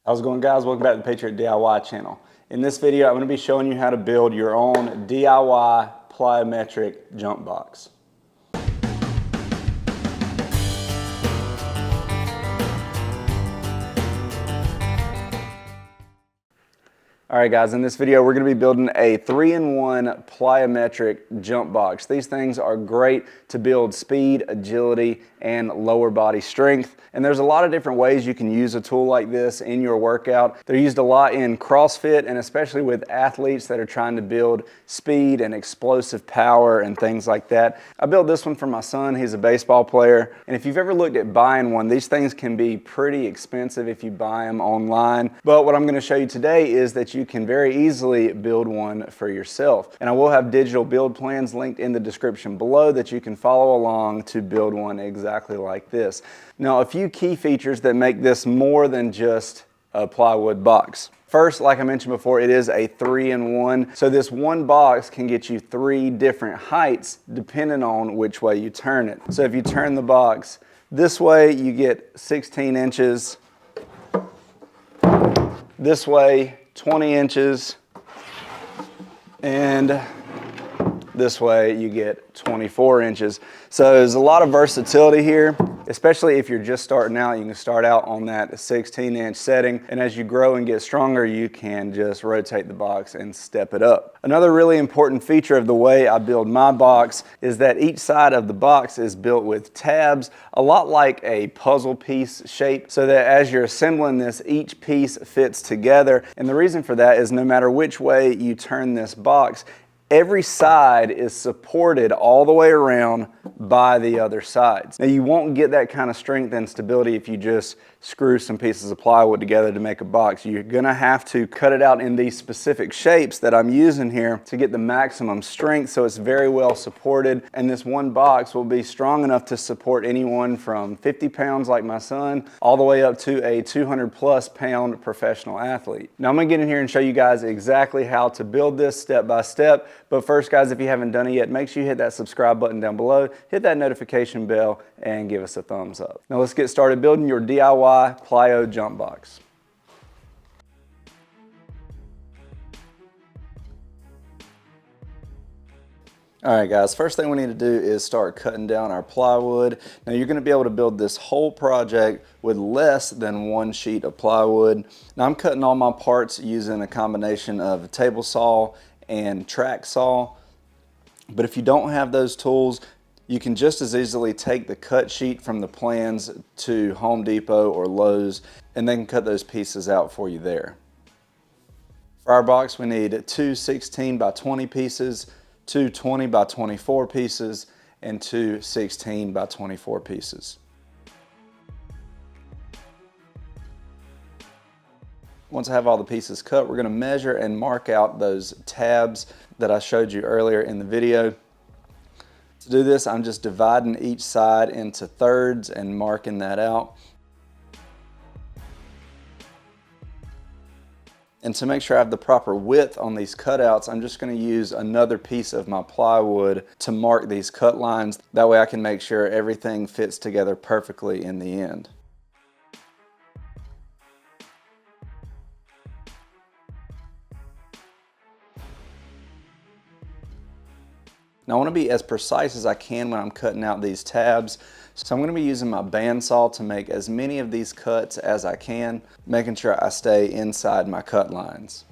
How's it going, guys? Welcome back to the Patriot DIY channel. In this video, I'm going to be showing you how to build your own DIY plyometric jump box. Alright guys, in this video we're going to be building a 3-in-1 plyometric jump box. These things are great to build speed, agility, and lower body strength. And there's a lot of different ways you can use a tool like this in your workout. They're used a lot in CrossFit, and especially with athletes that are trying to build speed and explosive power and things like that. I built this one for my son. He's a baseball player. And if you've ever looked at buying one, these things can be pretty expensive if you buy them online. But what I'm going to show you today is that you can very easily build one for yourself. And I will have digital build plans linked in the description below that you can follow along to build one exactly like this. Now, a few key features that make this more than just a plywood box. First, like I mentioned before, it is a 3-in-1. So this one box can get you 3 different heights depending on which way you turn it. So if you turn the box this way, you get 16 inches. This way, 20 inches. And this way you get 24 inches. So there's a lot of versatility here, especially if you're just starting out. You can start out on that 16-inch setting, and as you grow and get stronger, you can just rotate the box and step it up. Another really important feature of the way I build my box is that each side of the box is built with tabs, a lot like a puzzle piece shape, so that as you're assembling this, each piece fits together. And the reason for that is no matter which way you turn this box, every side is supported all the way around by the other sides. Now, you won't get that kind of strength and stability if you just screw some pieces of plywood together to make a box. You're gonna have to cut it out in these specific shapes that I'm using here to get the maximum strength, so it's very well supported. And this one box will be strong enough to support anyone from 50 pounds like my son all the way up to a 200+ pound professional athlete. Now, I'm gonna get in here and show you guys exactly how to build this step by step. But first, guys, if you haven't done it yet, make sure you hit that subscribe button down below, hit that notification bell, and give us a thumbs up. Now let's get started building your DIY Plyo jump box. All right, guys, first thing we need to do is start cutting down our plywood. Now, you're going to be able to build this whole project with less than 1 sheet of plywood. Now, I'm cutting all my parts using a combination of a table saw and track saw. But if you don't have those tools, you can just as easily take the cut sheet from the plans to Home Depot or Lowe's, and they can cut those pieces out for you there. For our box, we need 2 16 by 20 pieces, 2 20 by 24 pieces, and 2 16 by 24 pieces. Once I have all the pieces cut, we're going to measure and mark out those tabs that I showed you earlier in the video. To do this, I'm just dividing each side into thirds and marking that out. And to make sure I have the proper width on these cutouts, I'm just going to use another piece of my plywood to mark these cut lines. That way I can make sure everything fits together perfectly in the end. Now, I want to be as precise as I can when I'm cutting out these tabs. So I'm going to be using my bandsaw to make as many of these cuts as I can, making sure I stay inside my cut lines.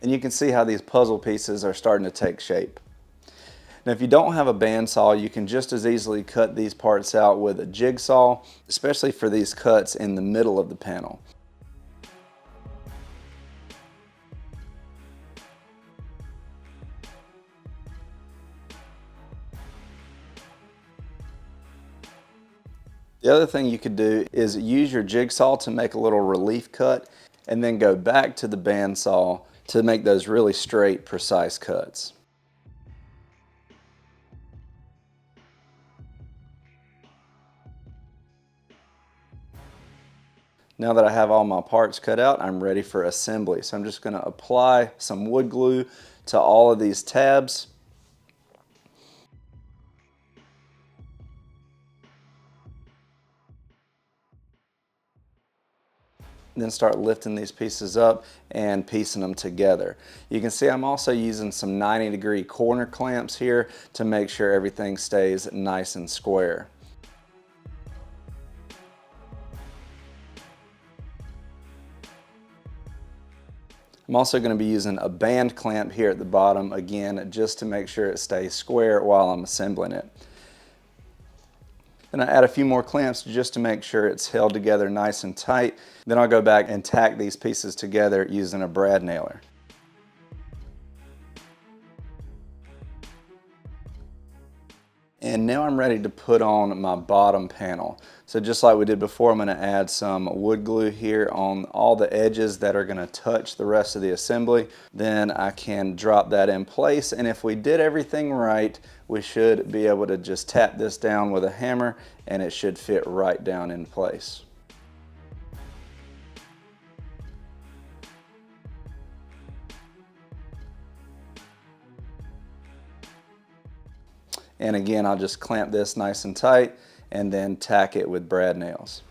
And you can see how these puzzle pieces are starting to take shape. Now, if you don't have a bandsaw, you can just as easily cut these parts out with a jigsaw, especially for these cuts in the middle of the panel. The other thing you could do is use your jigsaw to make a little relief cut and then go back to the bandsaw to make those really straight, precise cuts. Now that I have all my parts cut out, I'm ready for assembly. So I'm just going to apply some wood glue to all of these tabs. Then start lifting these pieces up and piecing them together. You can see I'm also using some 90-degree corner clamps here to make sure everything stays nice and square. I'm also going to be using a band clamp here at the bottom again just to make sure it stays square while I'm assembling it. Then I add a few more clamps just to make sure it's held together nice and tight. Then I'll go back and tack these pieces together using a brad nailer. And now I'm ready to put on my bottom panel. So just like we did before, I'm going to add some wood glue here on all the edges that are going to touch the rest of the assembly. Then I can drop that in place, and if we did everything right, we should be able to just tap this down with a hammer and it should fit right down in place. And again, I'll just clamp this nice and tight and then tack it with brad nails.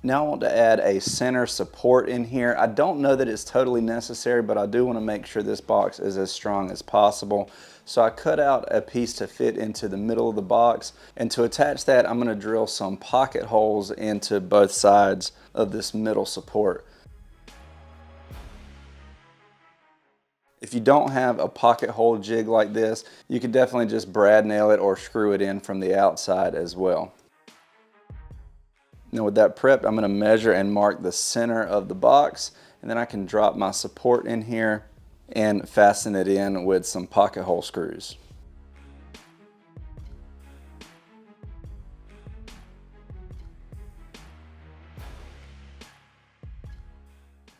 Now I want to add a center support in here. I don't know that it's totally necessary, but I do want to make sure this box is as strong as possible. So I cut out a piece to fit into the middle of the box, and to attach that, I'm going to drill some pocket holes into both sides of this middle support. If you don't have a pocket hole jig like this, you can definitely just brad nail it or screw it in from the outside as well. Now with that prepped, I'm going to measure and mark the center of the box, and then I can drop my support in here and fasten it in with some pocket hole screws.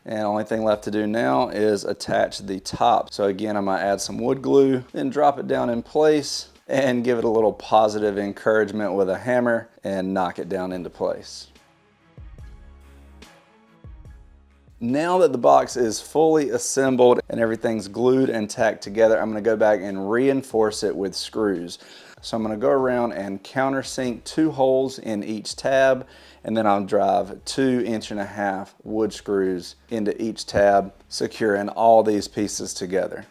And the only thing left to do now is attach the top. So again, I'm gonna add some wood glue, then drop it down in place and give it a little positive encouragement with a hammer and knock it down into place. Now that the box is fully assembled and everything's glued and tacked together, I'm gonna go back and reinforce it with screws. So I'm gonna go around and countersink 2 holes in each tab, and then I'll drive 2 1.5-inch wood screws into each tab, securing all these pieces together.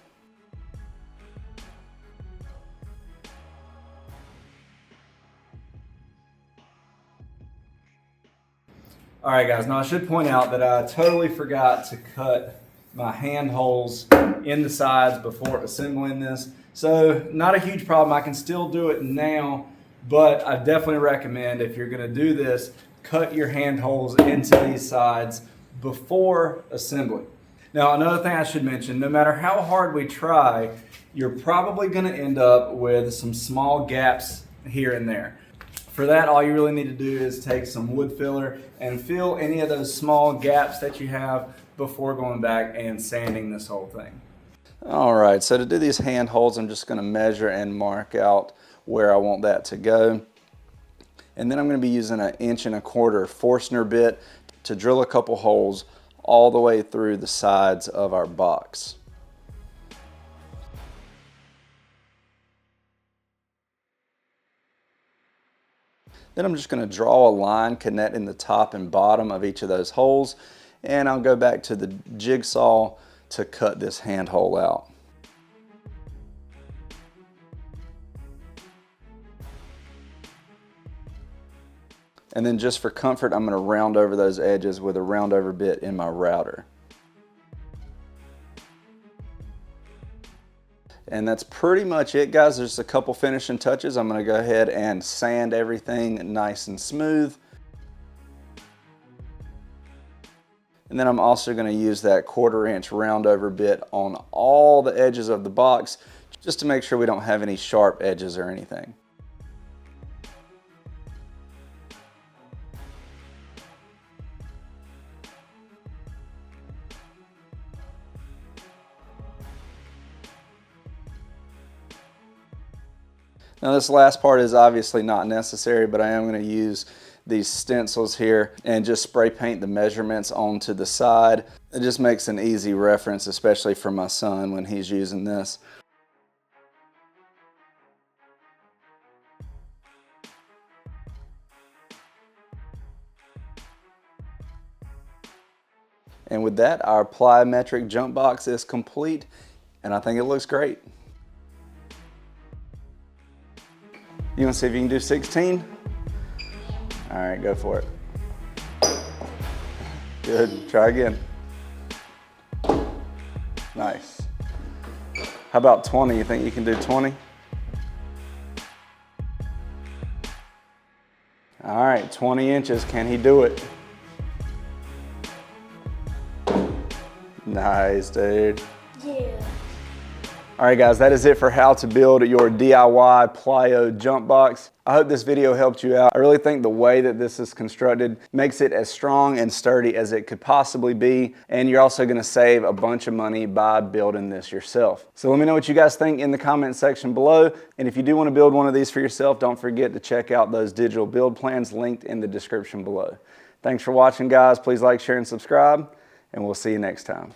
All right guys, now I should point out that I totally forgot to cut my hand holes in the sides before assembling this. So not a huge problem, I can still do it now, but I definitely recommend if you're gonna do this, cut your hand holes into these sides before assembly. Now another thing I should mention, no matter how hard we try, you're probably gonna end up with some small gaps here and there. For that, all you really need to do is take some wood filler and fill any of those small gaps that you have before going back and sanding this whole thing. All right, so to do these hand holes, I'm just going to measure and mark out where I want that to go. And then I'm going to be using an 1.25-inch Forstner bit to drill a couple holes all the way through the sides of our box. Then I'm just going to draw a line connecting the top and bottom of each of those holes, and I'll go back to the jigsaw to cut this hand hole out. And then just for comfort, I'm going to round over those edges with a round over bit in my router. And that's pretty much it, guys. There's a couple finishing touches. I'm going to go ahead and sand everything nice and smooth. And then I'm also going to use that 1/4-inch round over bit on all the edges of the box just to make sure we don't have any sharp edges or anything. Now this last part is obviously not necessary, but I am going to use these stencils here and just spray paint the measurements onto the side. It just makes an easy reference, especially for my son when he's using this. And with that, our plyometric jump box is complete, and I think it looks great. You want to see if you can do 16? All right, go for it. Good, try again. Nice. How about 20? You think you can do 20? All right, 20 inches, can he do it? Nice, dude. Yeah. All right, guys, that is it for how to build your DIY Plyo jump box. I hope this video helped you out. I really think the way that this is constructed makes it as strong and sturdy as it could possibly be, and you're also gonna save a bunch of money by building this yourself. So let me know what you guys think in the comment section below, and if you do wanna build one of these for yourself, don't forget to check out those digital build plans linked in the description below. Thanks for watching, guys. Please like, share, and subscribe, and we'll see you next time.